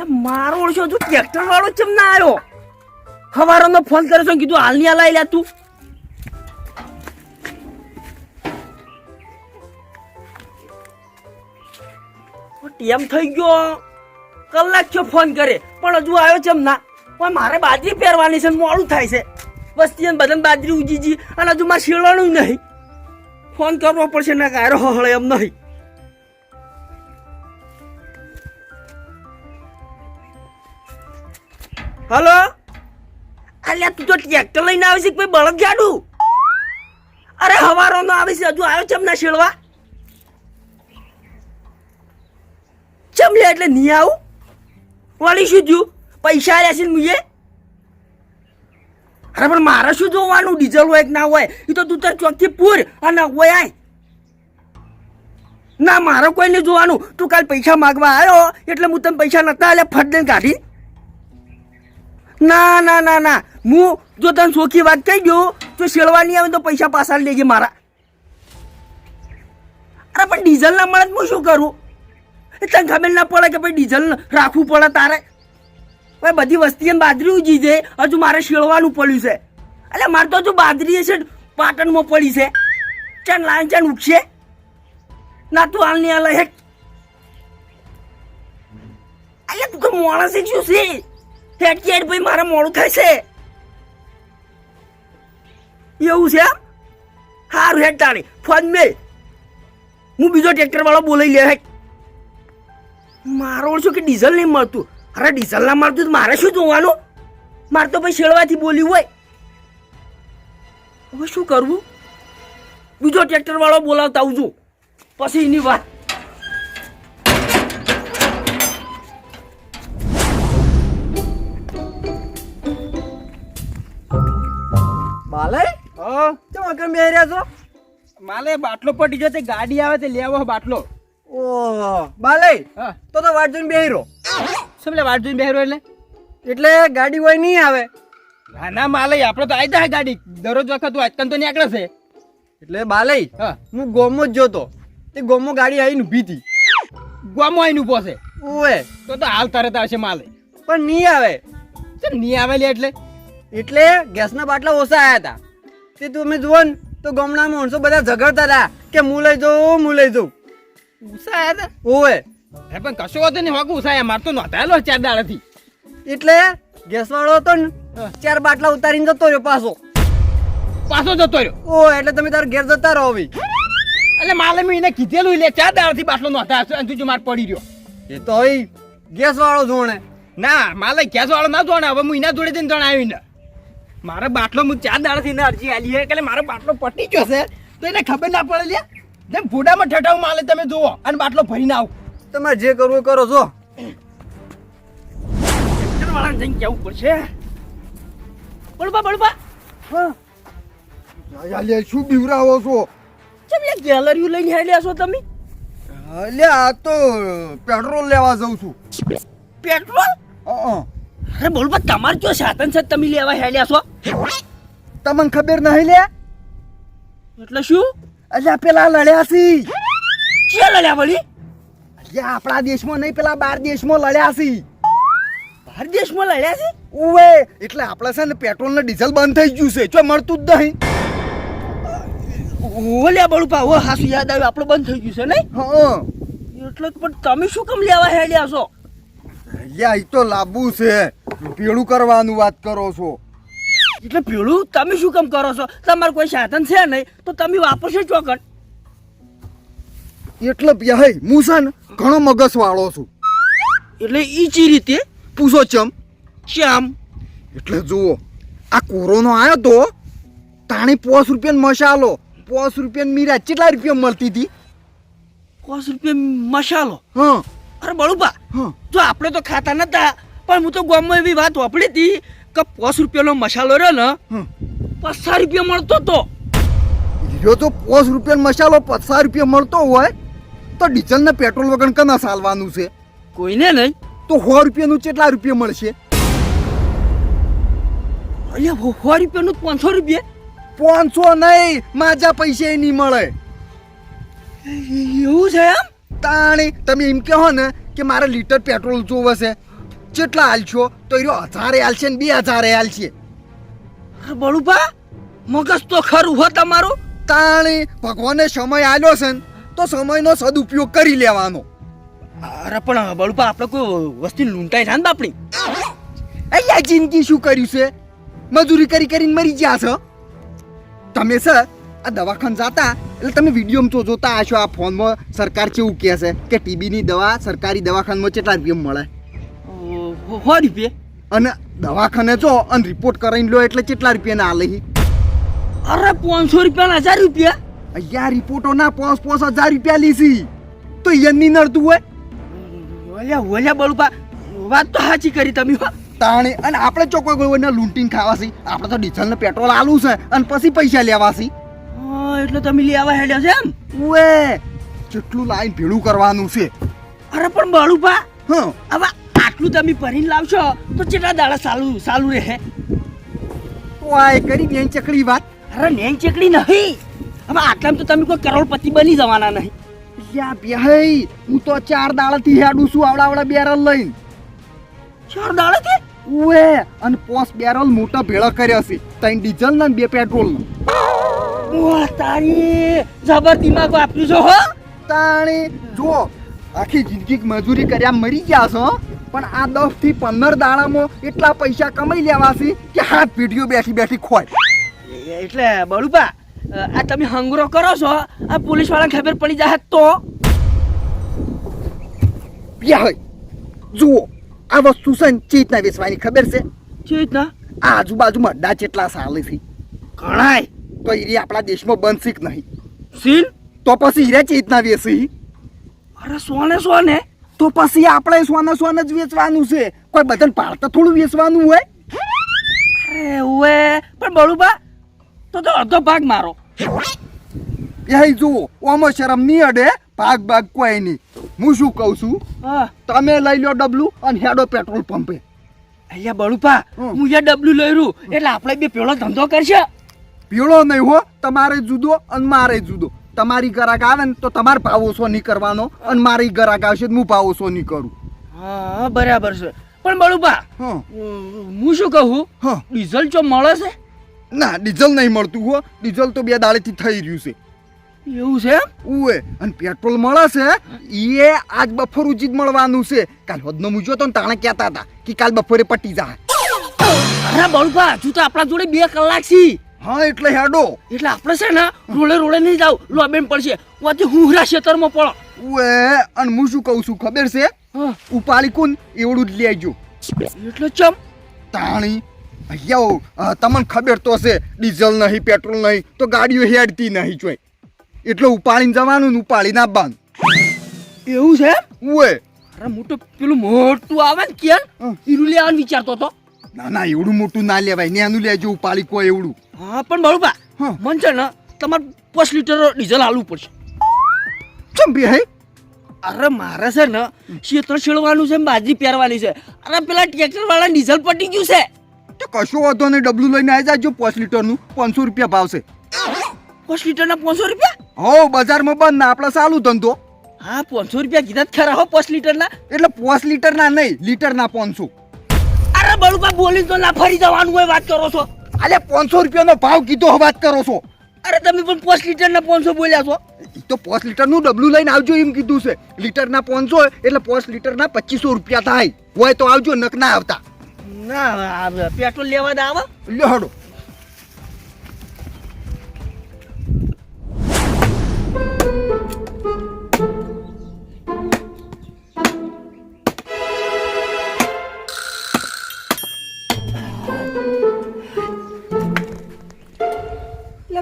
મારો ઓળશો તું ટ્રેક્ટર વાળો ચમ ના આવ્યો? સવારનો ફોન કર્યો છે કીધું હાલ ની લાઈ લે તું. ટેમ થઈ ગયો, કલાક થયો ફોન કરે પણ હજુ આવ્યો ચમ ના? પણ મારે બાજરી પહેરવાની છે, મોડું થાય છે. વસ્તી બધાને બાજરી ઉજીજી અને હજુ મારે શેળવાનું નહીં. ફોન કરવો પડશે ને કાયરો હળે એમ નહીં. હલો, અલ્યા તું તો ટ્રેક્ટર લઈને આવે છે કોઈ બળદ જાડું? અરે હવારો નો આવે છે, હજુ આવ્યો ચમ ના શેળવા? ચમ લે એટલે નહીં આવું? વળી શું થયું? પૈસા આલ્યા છે ને મુએ? અરે પણ મારે શું જોવાનું? ડીઝલ હોય કે ના હોય એ તો તું તાર ચોકથી પૂર અને હોય આય. ના મારે કોઈ નહીં જોવાનું. તું કાલ પૈસા માગવા આવ્યો એટલે હું તને પૈસા નતા આલ્યા ફટ દઈને કાઢી. ના ના ના ના, હું જો તને સોખી વાત કહી દઉં તો શેળવા નહીં આવે તો પૈસા પાછા લેજે મારા. અરે પણ ડીઝલ ના મળે હું શું કરું? તને ખબર ના પડે કે ભાઈ ડીઝલ રાખવું પડે તારે? ભાઈ બધી વસ્તી બાજરી ઉજી છે, હજુ મારે શેળવાનું પડ્યું છે. એટલે મારે તો હજુ બાજરી છે પાટણમાં પડી છે. ચાલ લાઈન ચાલ ઉઠશે ના તું હાલ નહીં હાલ હેક. અલ્યા તું તો માણસ શું છે? હેડ કે હેડ ભાઈ મારે મોડું થાય છે. એવું છે એમ? સારું હેડ તારે ફોન મેં હું બીજો ટ્રેક્ટર વાળો બોલાઈ લે. હેડ મારો ઓળશું કે ડીઝલ નહીં મળતું. અરે ડીઝલ ના મળતું તો મારે શું જોવાનું? મારે તો ભાઈ શેળવાથી બોલ્યું હોય. હવે શું કરવું? બીજો ટ્રેક્ટર વાળો બોલાવતા આવજો પછી એની વાત. માલે કેમ આગળ બે રહ્યા છો? માલે બાટલો પડી ગયો તે ગાડી આવે તે લેવો બાટલો. ઓહો બાલે તો વાટ જોઈને બેહી રહો. શું લે વાટ જોઈને બેહરો એટલે ગાડી હોય નહીં આવે? ના ના માલે આપણે તો આવી જાય ગાડી દરરોજ વખત આજકાલ તો નીકળે છે. એટલે બાલે હું ગોમો જ જોતો તે ગોમો ગાડી આવીને ઊભી હતી. ગોમો આવીને ઊભો છે? ઓએ તો હાલ તરત આવશે માલે. પણ નહીં આવે. ચમ નહીં આવે લે એટલે ગેસના બાટલા ઓછા આવ્યા હતા તે તમે જુઓ ને તો ગામના માણસો બધા ઝઘડતા હતા કે હું લઈ જાઉં હું લઈ જાઉં. ઉષા આવ્યા હતા? ઓએ પણ કશો હતો ને હોક ઉષા માર તો નોંધાયેલો 4 દાડાથી. એટલે ગેસ વાળો હતો ને 4 બાટલા ઉતારીને જતો રહ્યો પાછો જતો રહ્યો. ઓ એટલે તમે તારા ઘેર જતા રહો હવે. એટલે માલે મેં એને કીધેલું લે 4 દાડાથી બાટલો નોંધાયો અને તું માર પડી રહ્યો. એ તો હવે ગેસ વાળો જોણે. ના માલે ગેસ વાળો ના જોણે. હવે હું એના જોડે જઈને જણાવ્યું ને મારે બાટલો હું 4 દાડાથી એને અરજી આલી છે એટલે મારો બાટલો પટી ગયો છે તો એને ખબર ના પડે લે. જેમ ભૂડામાં ઠઠાવ માલે તમે જુઓ અને બાટલો ભરીને આવ. તમારે જે કરવું કરો છો. વાળાને જઈને કેવું પડશે. બળબા શું બીવરાવો છો? કેમ લે ગેલેરીઓ લઈને હેડ્યા છો તમે? અલ્યા આ તો પેટ્રોલ લેવા જઉં છું. પેટ્રોલ? અરે બોલબા તમારે જો સાધન છે તમે લેવા હેડ્યા છો? તમને ખબર નહીં લે? એટલે શું? અલ્યા પેલા લડ્યા છી. ક્યાં લડ્યા વળી? અલ્યા આપણા દેશમાં નહીં પેલા 12 દેશમાં લડ્યા છી. 12 દેશમાં લડ્યા છે? ઓવે એટલે આપણે છે ને પેટ્રોલ ને ડીઝલ બંધ થઈ ગયું છે જો મળતું જ નહીં. ઓલ્યા બળુપા ઓ હાસુ યાદ આવ્યું આપણું બંધ થઈ ગયું છે નહીં? હા એટલે પણ તમે શું કામ લેવા હેડ્યા છો? અલ્યા ઈ તો લાંબુ છે પેલું કરવાનું વાત કરો છો. એટલે પેલું તમે શું કામ કરો છો? તમારે કોઈ સાધન છે નહીં તો તમે વાપરશો ચોકડ. એટલે ભાઈ હું છે ને ઘણો મગજ વાળો છું. એટલે ઈ ચી રીતે પૂછો ચમ? શ્યામ એટલે જુઓ આ કોરોનો આવ્યો તો તાણી 5 રૂપિયાનો મસાલો 5 રૂપિયાની મીરા કેટલા રૂપિયા મળતી હતી? 5 રૂપિયા મસાલો? હા અરે બળુપા હા જો આપણે તો ખાતા નતા પણ હું તો ગામમાં એવી વાત વાપરી હતી કે 5 રૂપિયાનો મસાલો રહ્યો ને 50 રૂપિયા મળતો તો. જો તો 5 રૂપિયાનો મસાલો 50 રૂપિયા મળતો હોય તો ડીઝલ ને પેટ્રોલ વગર કના ચાલવાનું છે? કોઈને નહીં. તો 100 રૂપિયાનું કેટલા રૂપિયા મળશે? અહીંયા 100 રૂપિયાનું 500 રૂપિયા? 500 નહીં માજા પૈસા નહીં મળે. એવું છે એમ? તાણી તમે એમ કહો ને કે મારે લીટર પેટ્રોલ જોવે છે કેટલા હાલશો તો એરો 1000 હાલશે ને 2000 હાલશે. બળુભા મગજ તો ખરું હો તમારું. તાણી ભગવાને સમય આલ્યો છે ને તો સમયનો સદુપયોગ કરી લેવાનો. અરે પણ બળુભા આપણે કોઈ વસ્તી લૂંટાઈ થાય ને બાપડી. અહીંયા જિંદગી શું કર્યું છે? મજૂરી કરી કરીને મરી ગયા છો તમે. સર આ દવાખાને જાતા એટલે તમે વિડીયોમાં તો જોતા હશો, આ ફોનમાં સરકાર કેવું કહે છે કે ટીબીની દવા સરકારી દવાખાનામાં કેટલા રૂપિયા મળે? 100 રૂપિયા. અને દવાખાને જો અને રિપોર્ટ કરાવીને લો એટલે કેટલા રૂપિયાના આલે હી? અરે 500 રૂપિયા 1000 રૂપિયા. અહીંયા રિપોર્ટોના 5,000 રૂપિયા લીધી તો એની નડતું હોય? ઓલ્યા બળુભા વાત તો સાચી કરી તમે. તાણે અને આપણે ચોખ્ખો કોઈને લૂંટીને ખાવાસી, આપણે તો ડીઝલ ને પેટ્રોલ આલું છે અને પછી પૈસા લેવાસી. એટલે તમે લેવા હેડ્યા છે એમ? ઓએ કેટલું લાઈન ભેળું કરવાનું છે. અરે પણ બળુભા હા હવે આટલું તમે ભરીને લાવશો તો કેટલા દાડા ચાલુ રહે? વાય કરી બેન ચકડી વાત. અરે નેન ચેકડી નહીં, હવે આટલામાં તો તમે કોઈ કરોડપતિ બની જવાના નહીં. યા બેહઈ હું તો 4 દાડાથી હેડું છું આવડા બેરલ લઈને. 4 દાડાથી? ઓએ અને 5 બેરલ મોટા ભેળા કર્યા છે, 3 ડીઝલ ના 2 પેટ્રોલ ના. વાહ તારી જબર દિમાગ વાપર્યું છો હો. તાણી જો આખી જિંદગી મજૂરી કર્યા મરી ગયા છો, પણ આ 10 થી 15 દાડામાં એટલા પૈસા કમાઈ લેવાસી કે હાથ પેઢીઓ બેઠી બેઠી ખોય. એટલે બળુભા આ તમે હંગરો કરો છો, આ પોલીસ વાળા ખબર પડી જાય તો? બેહઈ જુઓ આ વસ્તુ છે ને ચેતના વેચવાની ખબર છે? ચેતના? આ આજુબાજુમાં અડ્ડા જેટલા સાલે છે, ઘણાય તો એ આપણા દેશમાં બનશે જ નહીં. સીન તો પછી હીરા ચેતના વેચી, અરે સોને તો પછી આપણે સોને જ વેચવાનું છે. કોઈ બધાને પાડતા થોડું વેચવાનું હોય? અરે ઓએ પણ બળુભા તો અડધો ભાગ મારો. એ જુઓ ઓમાં શરમ નહીં અડે, ભાગ કોઈ નહીં. હું શું કહું છું, હા તમે લઈ લો ડબલું અને હેડો પેટ્રોલ પંપે. અહીંયા બળુભા હું જે ડબલું લઈ રહ્યું એટલે આપણે બે પેલો ધંધો કરશે. પીળો નહીં હો, તમારે જુદો અને મારે જુદો. તમારી ગરાક આવે ને તો તમારે ભાવ ઓછો નહીં કરવાનો અને મારી ગરાક આવશે હું ભાવ ઓછો નહીં કરું. હા બરાબર છે. પણ બળુભા હા હું શું કહું, હા ડીઝલ ચો મળે છે? ના ડીઝલ નહીં મળતું હો, ડીઝલ તો 2 દાડેથી થઈ રહ્યું છે. એવું છે એમ? ઉએ અને પેટ્રોલ મળે છે એ આજ બપોર ઉચિત મળવાનું છે. કાલ હોદનો મૂજો તો તાણે કહેતા હતા કે કાલ બપોરે પટી જાય. અરે બળુભા હજુ તો આપણા જોડે 2 કલાક છે. હા એટલે હેડો. એટલે આપણે છે ને રોડે નહીં જાવ, લોબેન પડશે વાથી હુંરા ખેતરમાં પડો. ઉએ અને હું શું કહું છું ખબર છે? ઉપાડી કોણ એવડું જ લેજો. એટલે ચમ તાણી અહીંયા તમને ખબર તો છે ડીઝલ નહીં પેટ્રોલ નહીં તો ગાડીઓ હેડતી નહીં જોઈ, એટલે ઉપાડીને જવાનું ને ઉપાડીને આવવાનું. એવું છે? ઉએ અરે મોટું પેલું મોટું આવે ને કેન ઈરું લેવાનું વિચારતો હતો. ના એવડું મોટું ના લેવાય, નેનું લેજો ઉપાડી કોઈ એવડું. હા પણ બળુભા મન છે ને તમારે 5 લીટર ડીઝલ આલવું પડશે. ચમ બે? અરે મારે છે ને ક્ષેત્ર છેડવાનું છે, બાજરી પહેરવાની છે. અરે પેલા ટ્રેક્ટર વાળા ડીઝલ પટી ગયું છે. તો કશો વાંધો નહીં, ડબલું લઈને આવી જાજો. 5 લીટરનું 500 રૂપિયા ભાવ છે. 5 લીટરના 500 રૂપિયા? હો બજારમાં બંધ ના આપણે ચાલુ ધંધો. હા 500 રૂપિયા કીધા ખરા હો 5 લીટરના. એટલે 5 લીટરના નહીં, લીટરના 500. અરે બળુભા બોલી તો ના ફરી જવાનું હોય, વાત કરો છો? અલે 500 રૂપિયાનો ભાવ કીધો, વાત કરો છો? અરે તમે પણ 5 લીટરના 500 બોલ્યા છો. તો 5 લીટરનું ડબલું લઈને આવજો એમ કીધું છે. લીટરના 500 એટલે 5 લીટરના 2500 રૂપિયા થાય. હોય તો આવજો, નક ના આવતા. ના પેટ્રોલ લેવા દે આવા લ્યો હડો.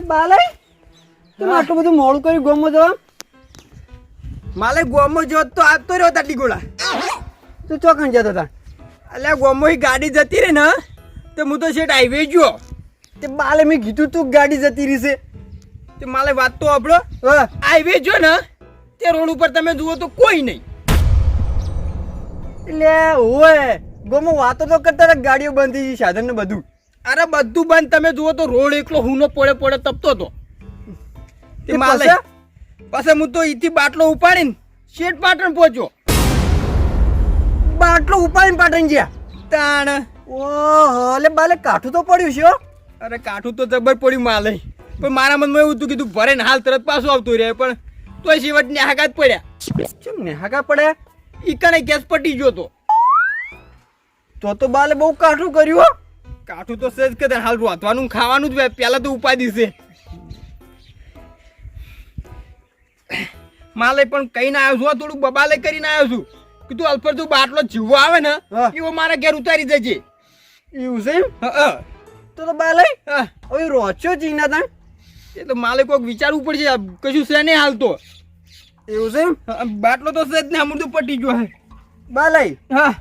બાલે તમે આટલું બધું મોડું કર્યું ગોમો જવા? માલે ગોમો જોત તો આવતો રહ્યો તાટી ગોળા. તું ચોકણ જતો હતા? અલ્યા ગોમો ગાડી જતી રહી ને તો હું તો શેઠ હાઈવે ગયો. તે બાલે મેં કીધું તું ગાડી જતી રહી છે. તે માલે વાત તો આપણો હાઈવે જો ને તે રોડ ઉપર તમે જુઓ તો કોઈ નહીં. એટલે ઓય ગોમો વાતો તો કરતા હતા, ગાડીઓ બંધ થઈ ગઈ, સાધન ને બધું. અરે બધું બંધ, તમે જુઓ તો રોડ એકલો હુનો પડે તપતો હતો. તે માલે પછી હું તો ઈથી બાટલો ઉપાડીને શેઠ પાટણ પહોંચ્યો. બાટલો ઉપાડીને પાટણ ગયા તાણ ઓહો એટલે બાલે કાઠું તો પડ્યું છે હો. અરે કાઠું તો જબર પડ્યું માલે, પણ મારા મનમાં એવું હતું કીધું ભરે ને હાલ તરત પાછું આવતું રહે, પણ તોય શિવટ ને હાકા જ પડ્યા. કેમ ને હાકા પડ્યા? ઈ કણે ગેસ પટી ગયો તો બાલે બહુ કાઠું કર્યું હો. કાઠું તો સજ કે હાલ રોધવાનું ખાવાનું જ પેલા તો ઉપાધિ છે. માલે પણ કહીને આવ્યો છું, થોડુંક બબાલે કરીને આવ્યો છું. કીધું અલ્પર તું બાટલો જીવો આવે ને હા. એવો મારા ઘેર ઉતારી જજે. એવું છે એમ? હા, તો બાલે હા. હવે રોચ્યો ચીના તા એ તો માલે કોઈક વિચારવું પડશે, આ કશું છે નહીં હાલ તો. એવું છે એમ? બાટલો તો છે જ ને આમ તો પટી ગયો હે. બાલે હા,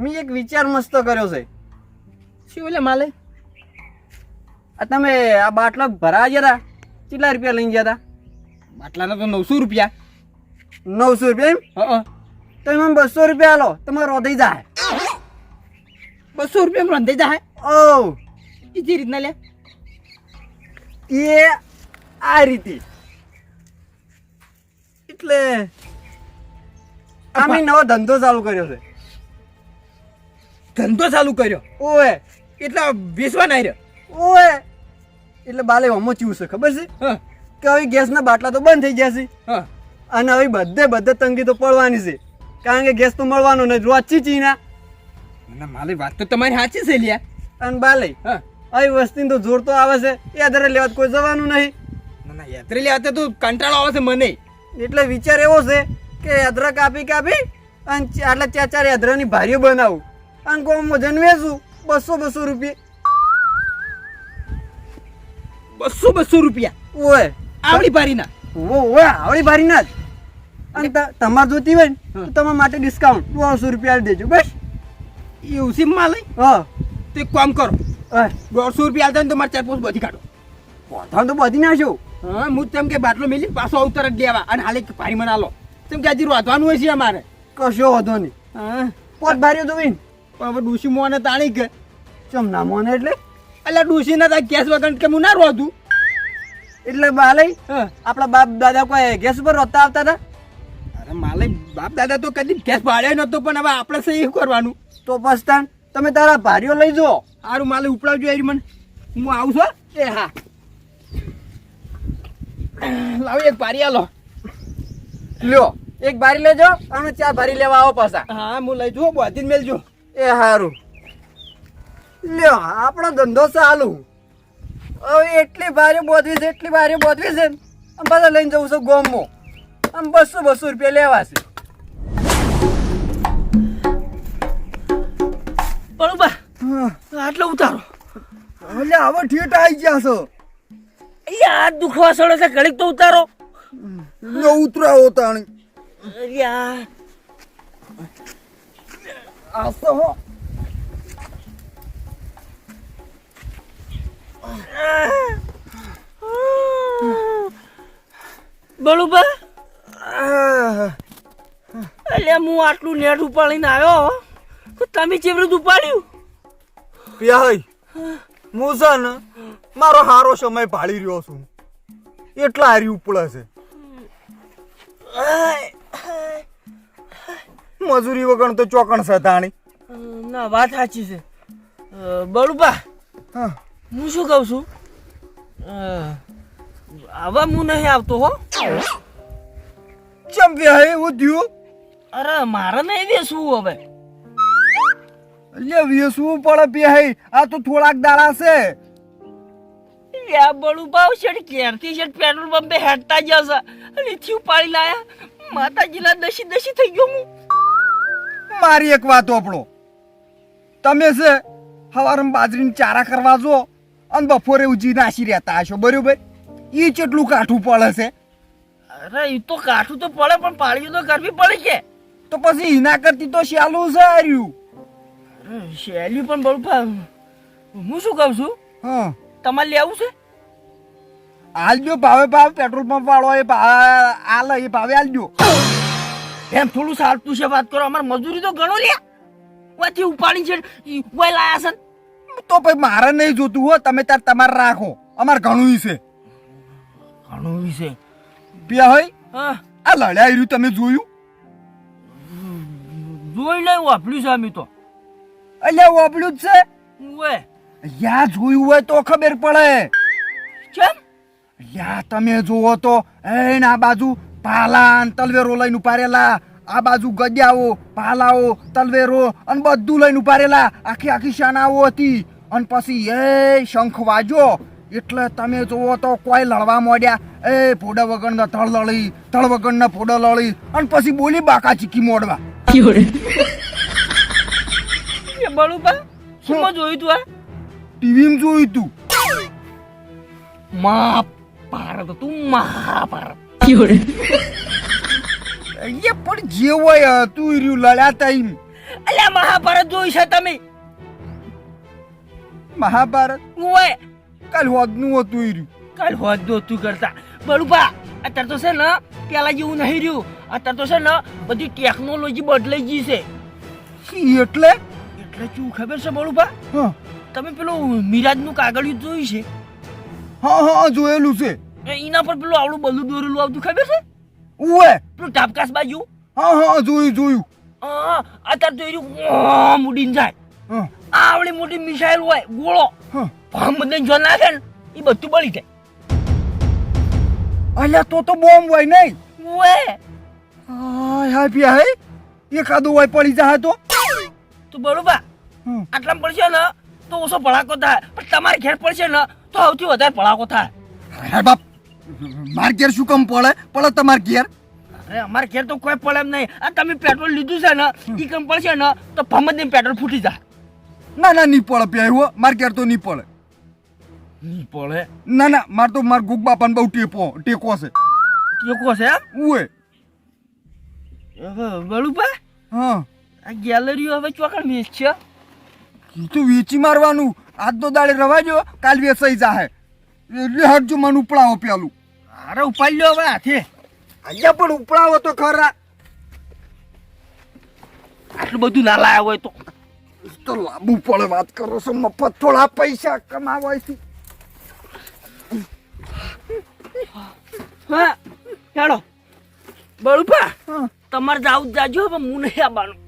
મેં એક વિચાર મસ્ત કર્યો છે. શું એટલે માલે? આ તમે આ બાટલો ભરા ગયા હતા કેટલા રૂપિયા લઈને ગયા હતા? બાટલાના તો 900 રૂપિયા. 900 રૂપિયા એમ? હા, તમે મને 200 રૂપિયા આલો તમારો રોધાઈ જાય. 200 રૂપિયા રંધાઈ જાય. ઓ એ જે રીતના લે એ આ રીતે એટલે અમે નવો ધંધો ચાલુ કર્યો છે. ધંધો ચાલુ કર્યો ઓએ એટલે વેચવા ના રહ્યો. ઓએ એટલે બાલે હમો ચીવું છે ખબર છે હા, કે હવે ગેસના બાટલા તો બંધ થઈ ગયા છે હા. અને હવે બધે તંગી તો પડવાની છે, કારણ કે ગેસ તો મળવાનો નહીં, રોચી ચીના. ના માલે વાત તો તમારી સાચી છે લ્યા. અને બાલે હા, આવી વસ્તી તો જોર તો આવે છે, એ આધારે લેવા તો કોઈ જવાનું નહીં. ના ના યાત્રે લ્યા તો કંટાળો આવે છે મને. એટલે વિચાર એવો છે કે યાત્રા કાપી અને આટલા 4 યાત્રાની ભારીઓ બનાવું અને કોમ વજન વેચું 200 રૂપિયા. 200 રૂપિયા ઓય આવડી ભારીના. ઓય આવડી ભારી ના જ. અને તમારે જોતી હોય ને તો તમારા માટે ડિસ્કાઉન્ટ 200 રૂપિયા આપી દેજો બસ. એવું છે માલે? હા તો એક કામ કરો, ઓય 200 રૂપિયા આલતા ને તો મારે 4-5 બધી કાઢો. પોતાનું તો બધી નાખ્યો. હા, હું તેમ કે બાટલો મેલી પાછો અવતર જ લેવા અને હાલે ભારી મને આલો. તેમ કે હજી રોધવાનું હોય છે અમારે. કશો વાંધો નહીં. હા, પોત ભાર્યો તો વિન પણ હવે ડૂસી મોને તાણી કે ચમ ના મોને એટલે એટલે ડૂસી ના તા ગેસ વગર કે હું ના રોધું. એટલે બાલે હા, આપણા બાપ દાદા કોઈ ગેસ ઉપર રોતા આવતા હતા? અરે માલે બાપ દાદા તો કદી ગેસ ભાડ્યો નતો, પણ હવે આપણે સહી શું કરવાનું? તો પસ્તાન તમે તારા ભારીઓ લઈ જો. સારું માલે ઉપડાવજો યાર મને, હું આવું છું. એ હા લાવો એક ભારી આલો. લ્યો એક ભારી લેજો અને 4 ભારી લેવા આવો પાછા. હા, હું લઈ જુઓ બોધી મેલજો. એ હારું લ્યો આપણો ધંધો ચાલુ. હવે એટલી ભારી બોધવી છે ને આમ પાછા લઈને જવું છે ગોમમાં. આમ 200 રૂપિયા લેવા છે. બરોબર આટલો ઉતારો. એટલે હવે ઠેઠ આવી ગયા છો. અહીંયા હાથ દુખવા સડે છે, ઘડીક તો ઉતારો. ન ઉતરાવો તાણી. અરે આસો હો. બરોબર એટલે હું આટલું નેટ ઉપાડીને આવ્યો તો તમે ચેવી રીતે ઉપાડ્યું? પ્યાઈ હું છે ને મારો હારો સમય ભાળી રહ્યો છું, એટલા હારી ઉપડે છે. મજૂરી વગર તો ચોકણ છે તાણી. ના વાત સાચી છે. બળુબા હા હું શું કહું છું, હવે હું નહીં આવતો હો. ચમ પ્યાઈ એવું થયું? અરે મારે નહીં બેસવું હવે. એટલે વેસવું પડે પ્યાઈ, આ તો થોડાક દાડા છે. યા બળુબા શેઠ ક્યારથી શેઠ પેટ્રોલ પંપે હેડતા જશે અને થી ઉપાડી લાયા. માતાજીના દસી થઈ ગયો હું. મારી એક વાત આપણો, તમે છે સવારમાં બાજરીની ચારા કરવા જો અને બપોરે ઉજી નાસી રહેતા હશો બરોબર, એ કેટલું કાઠું પડે છે. અરે એ તો કાઠું તો પડે પણ પાળીઓ તો કરવી પડે છે. તો પછી એના કરતી તો શાલું છે હાર્યું. શૈલી પણ બળુબા હું શું કહું છું, હા તમારે લેવું છે? આલજો ભાવે પેટ્રોલ પંપ વાળો એ આલે એ ભાવે આલજો. એમ થોડું સારું છે વાત કરો, અમારે મજૂરી તો ગણો લે. વાથી ઉપાડી છે વાય લાયા છે. તો ભાઈ મારે નહીં જોતું હો, તમે તાર તમારે રાખો, અમારે ઘણું છે. ઘણું વિશે પ્યા હોય હા આ લડાઈ રહ્યું તમે જોયું? જોઈ લઈ વાપર્યું છે અમે તો અલ્યા વાપર્યું જ છે ઓએ યા જોયું હોય તો ખબર પડે કેમ યા તમે જુઓ તો આ બાજુ પાલા ને તલવેરો લઈને ઉપારેલા આ બાજુ ગદ્યાઓ પાલાઓ તલવેરો અને બધું લઈને ઉપારેલા આખી આખી શાનાઓ હતી અને પછી એ શંખ વાજો એટલે તમે જુઓ તો કોઈ લડવા માંડ્યા એ ફોડા વગરના તળ લળી તળ વગરના ફોડા લળી અને પછી બોલી બાકા ચીકી મોડવા એ બળુપા શું જોયું તું આ ટીવીમાં જોયું તું મહાભારત તું મહાભારત એ પણ જે હોય તું રહ્યું લડ્યા ટાઈમ અલ્યા મહાભારત જોઈ છે તમે મહાભારત ઓએ કાલ હોદનું હતું રહ્યું કાલ હોદ તું કરતા બળુપા અત્યારે તો છે ને પેલા જેવું નહીં રહ્યું અત્યારે તો છે ને બધી ટેકનોલોજી બદલાઈ ગઈ છે એટલે એટલે શું ખબર છે બળુપા હા તમે પેલું મિરાજનું કાગળિયું જોયું છે હા હા જોયેલું છે એના પર પેલું આવડું બલું દોરેલું આવતું ખબર છે ઉવે પેલું ટાપકાસ બાજુ હા હા જોયું અત્યારે તો એનું ઉડીને જાય હા આવડી મોટી મિસાઇલ હોય ગોળો હા ભામ બધે જો નાખે ને એ બધું બળી જાય અલ્યા તો બોમ્બ હોય નહીં ઓએ હાય હાય પિયા હે એકાદું હોય પડી જાય તો તું બરોબર હમ. આટલામાં પડશે ને તો ઓછો ભડાકો થાય પણ તમારે ઘેર પડશે ને તો સૌથી વધારે ભડાકો થાય હે બાપ માર ઘેર શું કામ પડે તમાર ઘેર અરે અમારે ઘેર તો કોઈ પડે એમ નહીં આ તમે પેટ્રોલ લીધું છે ને એ કમ પડશે ને તો ભમત પેટ્રોલ ફૂટી જાય ના નહીં પડે પિયા હો માર ઘેર તો નહીં પડે નહીં પડે ના માર ગુગ બાપાને બહુ ટેકો છે ટેકો છે ઉવે બળુપા હા આ ગેલેરીઓ હવે ચોકડ મેચ છે ઈ તો વેચી મારવાનું આજ તો દાડે રવાજો કાલ વેચાઈ જાહે એટલે હટજો મને ઉપડાવો પેલું અરે ઉપાડી લ્યો હવે હાથે અહીંયા પણ ઉપડાવો તો ખરા આટલું બધું ના લાયા હોય તો લાંબુ પડે વાત કરો છો મફત થોડા પૈસા કમાવાય છે હા હેડો બળુપા હા. તમારે જાવું જાજો હવે હું નહીં આવવાનું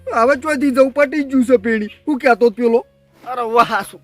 હવે ચોથી જવું પટી જ ગયું છે પેણી હું કહેતો પેલો અરે વાહ શું